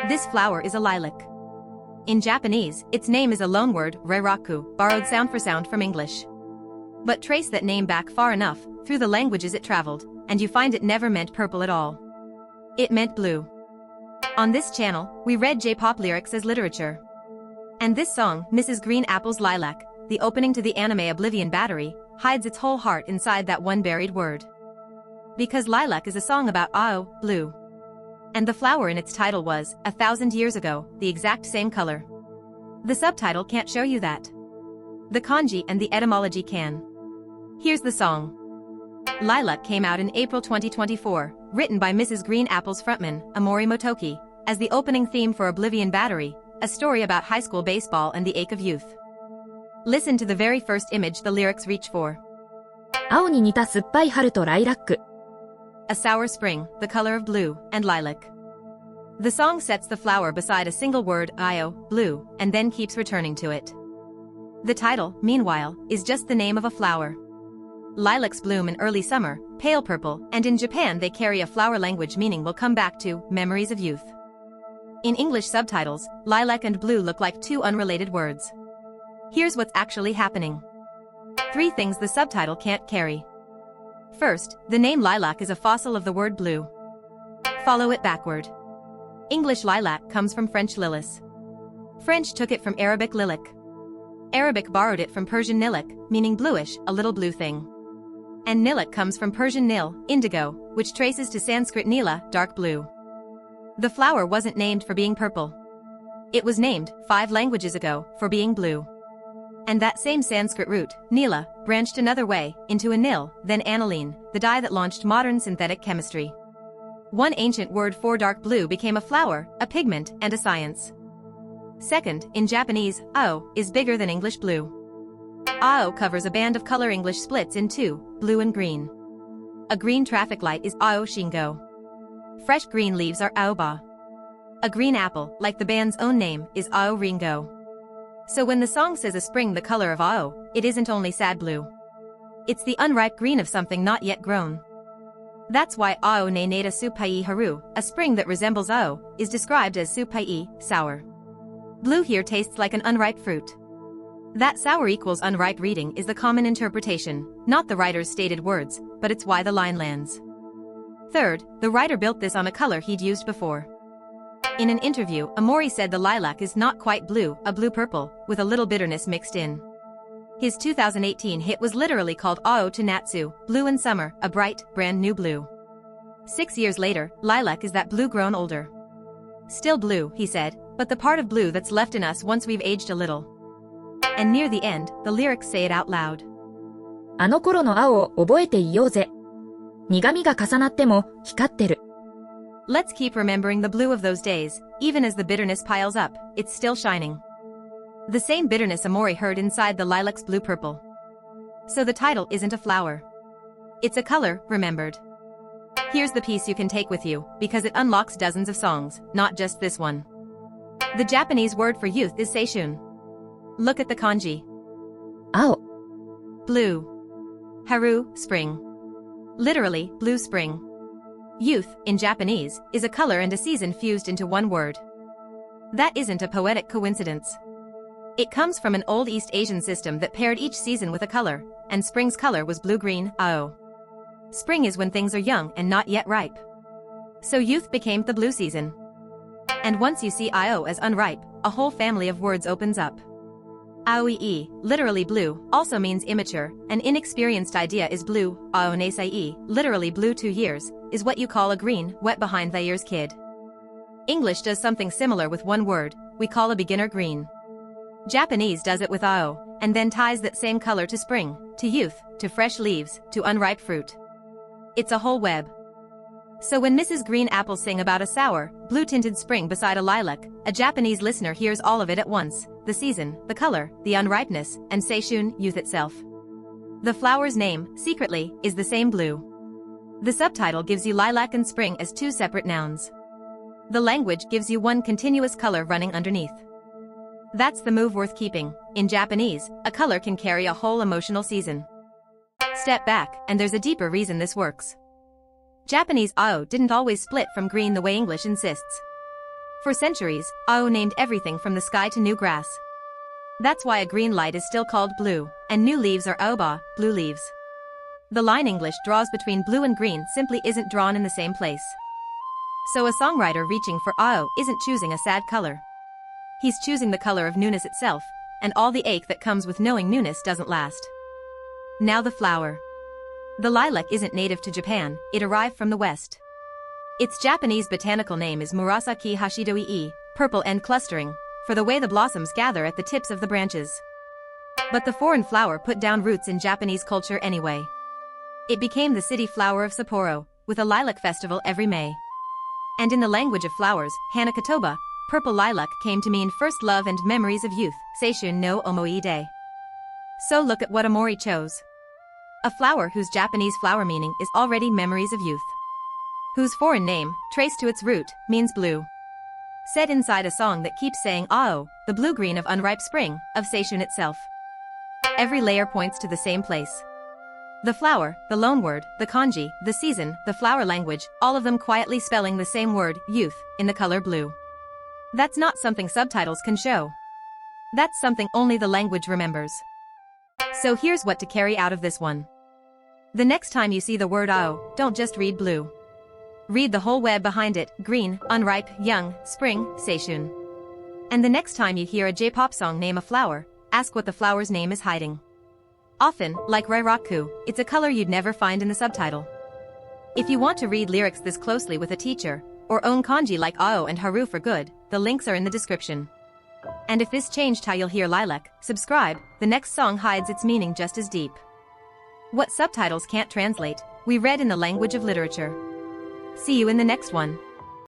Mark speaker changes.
Speaker 1: This flower is a lilac. In Japanese, its name is a loanword, rairaku, borrowed sound for sound from English. But trace that name back far enough, through the languages it traveled, and you find it never meant purple at all. It meant blue. On this channel, we read J-pop lyrics as literature. And this song, Mrs. Green Apple's Lilac, the opening to the anime Oblivion Battery, hides its whole heart inside that one buried word. Because Lilac is a song about Ao, blue. And the flower in its title was, 1,000 years ago, the exact same color. The subtitle can't show you that. The kanji and the etymology can. Here's the song. Lilac came out in April 2024, written by Mrs. Green Apple's frontman, Amori Motoki, as the opening theme for Oblivion Battery, a story about high school baseball and the ache of youth. Listen to the very first image the lyrics reach for.
Speaker 2: 青に似た酸っぱい春とライラック。
Speaker 1: A sour spring, the color of blue, and lilac. The song sets the flower beside a single word, Io, blue, and then keeps returning to it. The title, meanwhile, is just the name of a flower. Lilacs bloom in early summer, pale purple, and in Japan they carry a flower language meaning will come back to memories of youth. In English subtitles, lilac and blue look like two unrelated words. Here's what's actually happening. 3 things the subtitle can't carry. First, the name lilac is a fossil of the word blue. Follow it backward. English lilac comes from French lilas. French took it from Arabic lilac. Arabic borrowed it from Persian nilak, meaning bluish, a little blue thing. And nilak comes from Persian nil, indigo, which traces to Sanskrit nila, dark blue. The flower wasn't named for being purple. It was named, 5 languages ago, for being blue. And that same Sanskrit root, nila, branched another way, into anil, then aniline, the dye that launched modern synthetic chemistry. One ancient word for dark blue became a flower, a pigment, and a science. Second, in Japanese, ao is bigger than English blue. Ao covers a band of color English splits in 2, blue and green. A green traffic light is ao shingo. Fresh green leaves are aoba. A green apple, like the band's own name, is ao ringo. So when the song says a spring the color of Ao, it isn't only sad blue. It's the unripe green of something not yet grown. That's why Ao ne nada supai haru, a spring that resembles Ao, is described as supai, sour. Blue here tastes like an unripe fruit. That sour equals unripe reading is the common interpretation, not the writer's stated words, but it's why the line lands. Third, the writer built this on a color he'd used before. In an interview, Amori said the lilac is not quite blue, a blue-purple, with a little bitterness mixed in. His 2018 hit was literally called Ao to Natsu, blue in summer, a bright, brand new blue. 6 years later, lilac is that blue grown older. Still blue, he said, but the part of blue that's left in us once we've aged a little. And near the end, the lyrics say it out loud.
Speaker 2: あの頃の青を覚えていようぜ。苦味が重なっても光ってる。
Speaker 1: Let's keep remembering the blue of those days, even as the bitterness piles up, it's still shining. The same bitterness Amori heard inside the lilac's blue-purple. So the title isn't a flower. It's a color, remembered. Here's the piece you can take with you, because it unlocks dozens of songs, not just this one. The Japanese word for youth is seishun. Look at the kanji.
Speaker 2: 青。
Speaker 1: Blue. Haru, spring. Literally, blue spring. Youth, in Japanese, is a color and a season fused into one word. That isn't a poetic coincidence. It comes from an old East Asian system that paired each season with a color, and spring's color was blue-green, ao. Spring is when things are young and not yet ripe. So youth became the blue season. And once you see ao as unripe, a whole family of words opens up. Aoi, literally blue, also means immature, an inexperienced idea is blue, ao nesai, literally blue 2 years, is what you call a green, wet behind the ears kid. English does something similar with one word, we call a beginner green. Japanese does it with ao, and then ties that same color to spring, to youth, to fresh leaves, to unripe fruit. It's a whole web. So when Mrs. Green Apples sing about a sour, blue-tinted spring beside a lilac, a Japanese listener hears all of it at once, the season, the color, the unripeness, and seishun, youth itself. The flower's name, secretly, is the same blue. The subtitle gives you lilac and spring as 2 separate nouns. The language gives you one continuous color running underneath. That's the move worth keeping. In Japanese, a color can carry a whole emotional season. Step back, and there's a deeper reason this works. Japanese ao didn't always split from green the way English insists. For centuries, Ao named everything from the sky to new grass. That's why a green light is still called blue, and new leaves are Aoba, blue leaves. The line English draws between blue and green simply isn't drawn in the same place. So a songwriter reaching for Ao isn't choosing a sad color. He's choosing the color of newness itself, and all the ache that comes with knowing newness doesn't last. Now the flower. The lilac isn't native to Japan, it arrived from the West. Its Japanese botanical name is Murasaki Hashidoi, purple and clustering, for the way the blossoms gather at the tips of the branches. But the foreign flower put down roots in Japanese culture anyway. It became the city flower of Sapporo, with a lilac festival every May. And in the language of flowers, Hanakatoba, purple lilac came to mean first love and memories of youth, Seishun no Omoi Day. So look at what Amori chose. A flower whose Japanese flower meaning is already memories of youth. Whose foreign name, traced to its root, means blue. Said inside a song that keeps saying Ao, the blue-green of unripe spring, of Seishun itself. Every layer points to the same place. The flower, the loanword, the kanji, the season, the flower language, all of them quietly spelling the same word, youth, in the color blue. That's not something subtitles can show. That's something only the language remembers. So here's what to carry out of this one. The next time you see the word Ao, don't just read blue. Read the whole web behind it, green, unripe, young, spring, Seishun. And the next time you hear a J-pop song name a flower, ask what the flower's name is hiding. Often, like Rairaku, it's a color you'd never find in the subtitle. If you want to read lyrics this closely with a teacher, or own kanji like Ao and Haru for good, the links are in the description. And if this changed how you'll hear Lilac, subscribe, the next song hides its meaning just as deep. What subtitles can't translate, we read in the language of literature. See you in the next one.